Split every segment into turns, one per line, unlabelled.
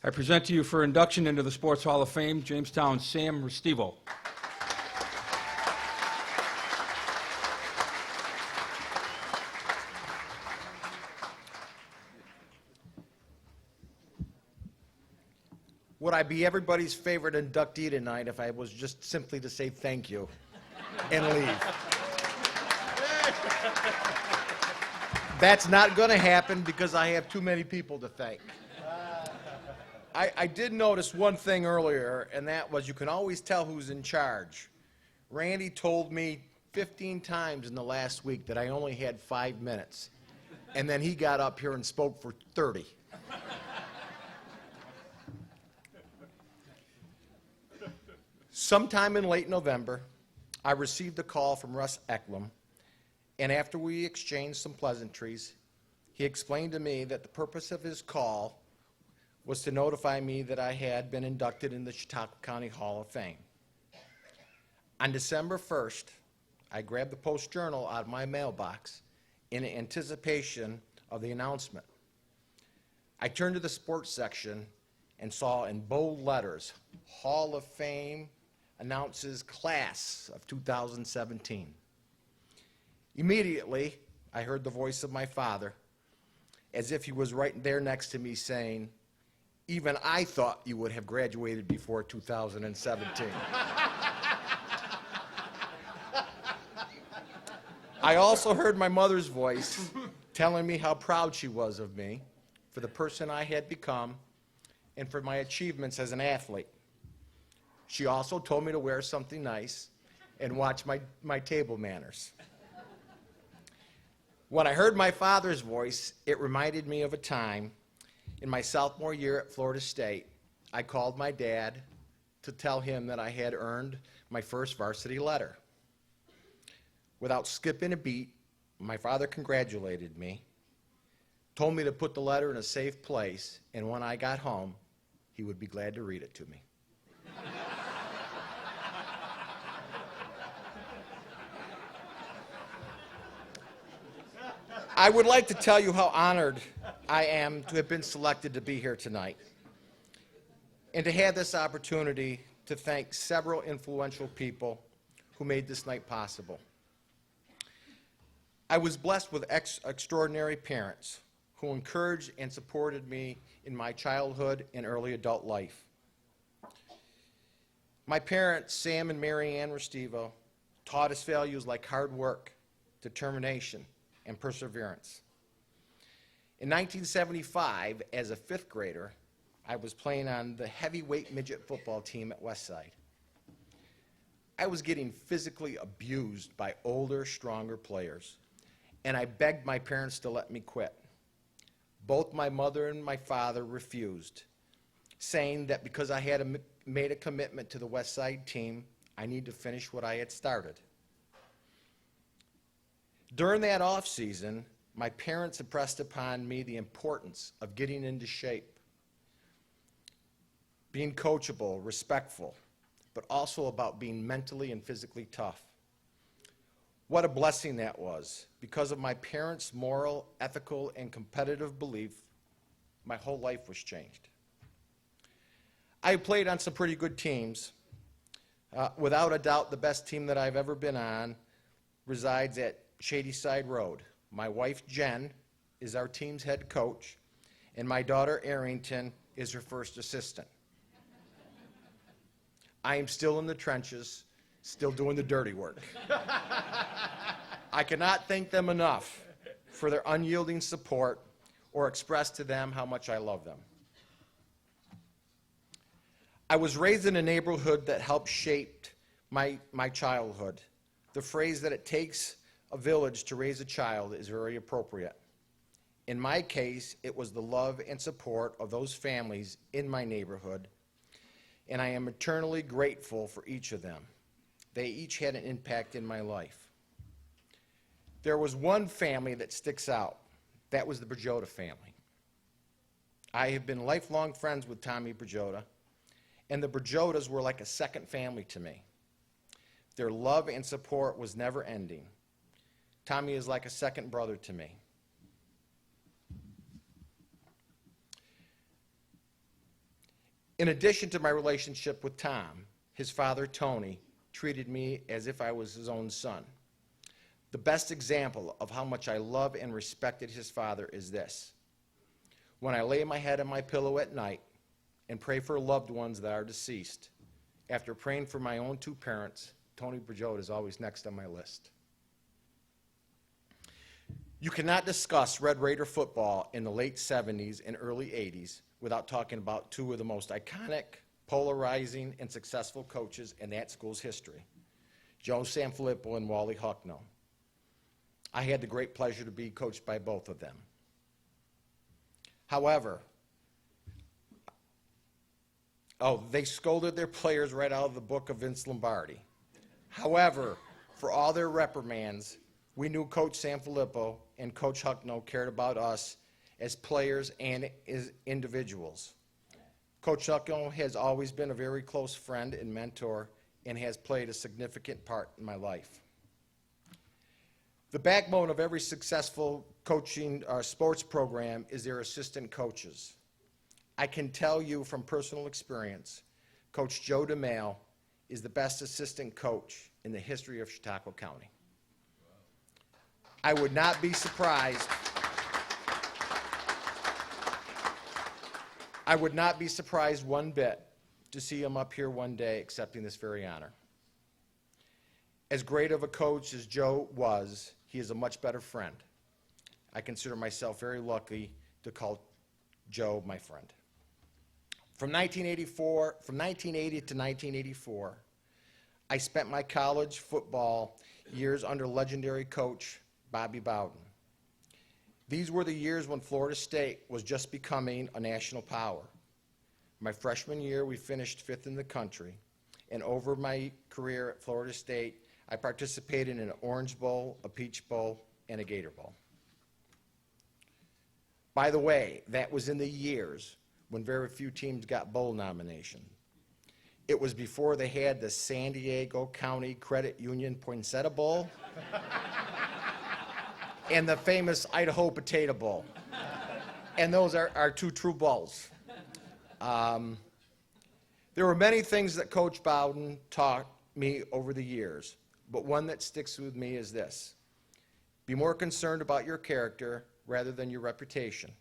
I present to you for induction into the Sports Hall of Fame, Jamestown Sam Restivo.
Would I be everybody's favorite inductee tonight if I was just simply to say thank you and leave? That's not going to happen because I have too many people to thank. I did notice one thing earlier, and that was you can always tell who's in charge. Randy told me 15 times in the last week that I only had 5 minutes, and then he got up here and spoke for 30. Sometime in late November, I received a call from Russ Ecklum, and after we exchanged some pleasantries, he explained to me that the purpose of his call was to notify me that I had been inducted in the Chautauqua County Hall of Fame. On December 1st, I grabbed the Post-Journal out of my mailbox in anticipation of the announcement. I turned to the sports section and saw in bold letters, Hall of Fame announces class of 2017. Immediately, I heard the voice of my father, as if he was right there next to me saying, "Even I thought you would have graduated before 2017. I also heard my mother's voice telling me how proud she was of me for the person I had become and for my achievements as an athlete. She also told me to wear something nice and watch my table manners. When I heard my father's voice, it reminded me of a time in my sophomore year at Florida State. I called my dad to tell him that I had earned my first varsity letter. Without skipping a beat, my father congratulated me, told me to put the letter in a safe place, and when I got home, he would be glad to read it to me. I would like to tell you how honored I am to have been selected to be here tonight and to have this opportunity to thank several influential people who made this night possible. I was blessed with extraordinary parents who encouraged and supported me in my childhood and early adult life. My parents, Sam and Mary Ann Restivo, taught us values like hard work, determination, and perseverance. In 1975, as a 5th grader, I was playing on the heavyweight midget football team at Westside. I was getting physically abused by older, stronger players, and I begged my parents to let me quit. Both my mother and my father refused, saying that because I had made a commitment to the Westside team, I need to finish what I had started. During that off season, my parents impressed upon me the importance of getting into shape, being coachable, respectful, but also about being mentally and physically tough. What a blessing that was. Because of my parents' moral, ethical, and competitive belief, my whole life was changed. I played on some pretty good teams. Without a doubt, the best team that I've ever been on resides at Shadyside Road. My wife, Jen, is our team's head coach, and my daughter, Arrington, is her first assistant. I am still in the trenches, still doing the dirty work. I cannot thank them enough for their unyielding support or express to them how much I love them. I was raised in a neighborhood that helped shape my childhood. The phrase that it takes a village to raise a child is very appropriate. In my case, it was the love and support of those families in my neighborhood, and I am eternally grateful for each of them. They each had an impact in my life. There was one family that sticks out. That was the Brigiotta family. I have been lifelong friends with Tommy Brigiotta, and the Brigiottas were like a second family to me. Their love and support was never ending. Tommy is like a second brother to me. In addition to my relationship with Tom, his father, Tony, treated me as if I was his own son. The best example of how much I love and respected his father is this. When I lay my head on my pillow at night and pray for loved ones that are deceased, after praying for my own two parents, Tony Bragiota is always next on my list. You cannot discuss Red Raider football in the late 70s and early 80s without talking about two of the most iconic, polarizing, and successful coaches in that school's history, Joe Sanfilippo and Wally Hucknall. I had the great pleasure to be coached by both of them. However, they scolded their players right out of the book of Vince Lombardi. However, for all their reprimands, we knew Coach Sanfilippo and Coach Hucknall cared about us as players and as individuals. Coach Hucknall has always been a very close friend and mentor and has played a significant part in my life. The backbone of every successful coaching sports program is their assistant coaches. I can tell you from personal experience, Coach Joe DeMail is the best assistant coach in the history of Chautauqua County. I would not be surprised. I would not be surprised one bit to see him up here one day accepting this very honor. As great of a coach as Joe was, he is a much better friend. I consider myself very lucky to call Joe my friend. From 1980 to 1984, I spent my college football years under legendary coach Bobby Bowden. These were the years when Florida State was just becoming a national power. My freshman year, we finished 5th in the country, and over my career at Florida State, I participated in an Orange Bowl, a Peach Bowl, and a Gator Bowl. By the way, that was in the years when very few teams got bowl nomination. It was before they had the San Diego County Credit Union Poinsettia Bowl and the famous Idaho Potato Bowl. And those are two true bowls. There were many things that Coach Bowden taught me over the years, but one that sticks with me is this. Be more concerned about your character rather than your reputation.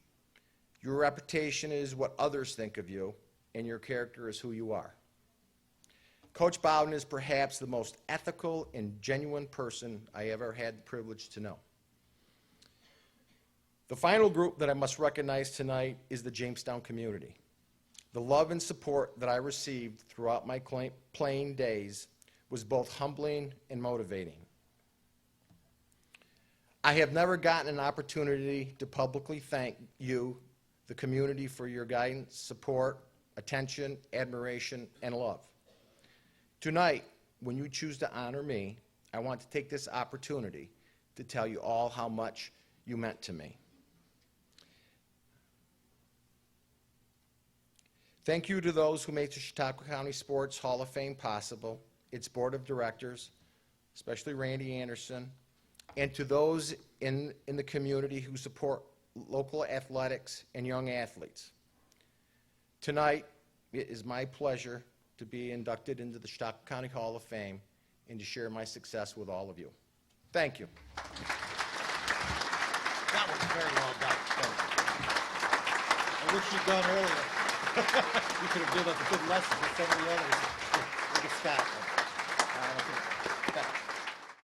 Your reputation is what others think of you, and your character is who you are. Coach Bowden is perhaps the most ethical and genuine person I ever had the privilege to know. The final group that I must recognize tonight is the Jamestown community. The love and support that I received throughout my playing days was both humbling and motivating. I have never gotten an opportunity to publicly thank you, the community, for your guidance, support, attention, admiration, and love. Tonight, when you choose to honor me, I want to take this opportunity to tell you all how much you meant to me. Thank you to those who made the Chautauqua County Sports Hall of Fame possible, its board of directors, especially Randy Anderson, and to those in the community who support local athletics and young athletes. Tonight, it is my pleasure to be inducted into the Chautauqua County Hall of Fame and to share my success with all of you. Thank you.
That was very well done. I wish you'd gone earlier. You could have given us a good lesson with some of the others. Look at Scott.